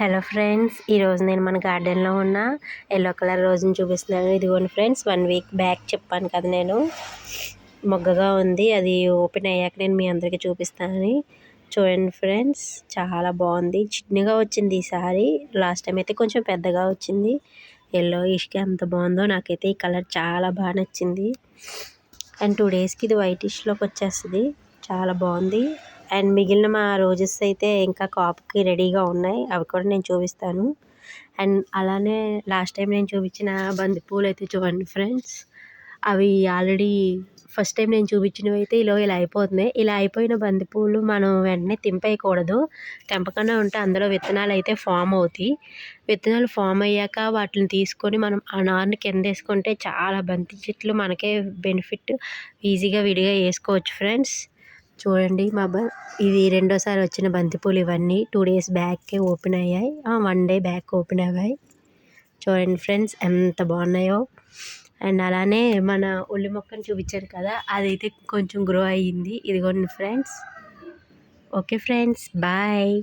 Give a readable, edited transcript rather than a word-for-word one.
Hello friends, ఈరోజు నేను మన గార్డెన్లో ఉన్న ఎల్లో కలర్ రోజుని చూపిస్తున్నాను. ఇదిగోండి ఫ్రెండ్స్, 1 వీక్ బ్యాక్ చెప్పాను కదా నేను మొగ్గగా ఉంది. అది ఓపెన్ అయ్యాక నేను మీ అందరికీ చూపిస్తానని. చూడండి ఫ్రెండ్స్, చాలా బాగుంది. చిన్నగా వచ్చింది ఈసారి. లాస్ట్ టైం అయితే కొంచెం పెద్దగా వచ్చింది. ఎల్లో ఇష్గా ఎంత బాగుందో, నాకైతే ఈ కలర్ చాలా బాగా నచ్చింది. అండ్ 2 డేస్కి ఇది వైటిష్లోకి వచ్చేస్తుంది. చాలా బాగుంది. అండ్ మిగిలిన మా రోజెస్ అయితే ఇంకా కాపుకి రెడీగా ఉన్నాయి. అవి కూడా నేను చూపిస్తాను. అండ్ అలానే లాస్ట్ టైం నేను చూపించిన బంతిపూలు అయితే చూడండి ఫ్రెండ్స్, అవి ఆల్రెడీ ఫస్ట్ టైం నేను చూపించినవి అయితే ఇలా అయిపోతున్నాయి. ఇలా అయిపోయిన బంతిపూలు మనం వెంటనే తెంపేయకూడదు. తెంపకుండా ఉంటే అందులో విత్తనాలు అయితే ఫామ్ అవుతాయి. విత్తనాలు ఫామ్ అయ్యాక వాటిని తీసుకొని మనం ఆ నారుని కింద వేసుకుంటే చాలా బంతి చెట్లు మనకే బెనిఫిట్. ఈజీగా విడిగా వేసుకోవచ్చు ఫ్రెండ్స్. చూడండి ఇది రెండోసారి వచ్చిన బంతిపూలు. ఇవన్నీ 2 డేస్ బ్యాకే ఓపెన్ అయ్యాయి. 1 డే బ్యాక్ ఓపెన్ అయ్యాయి. చూడండి ఫ్రెండ్స్, ఎంత బాగున్నాయో. అండ్ అలానే మన ఉల్లి మొక్కను చూపించారు కదా, అదైతే కొంచెం గ్రో అయ్యింది. ఇదిగోండి ఫ్రెండ్స్. Okay friends, bye.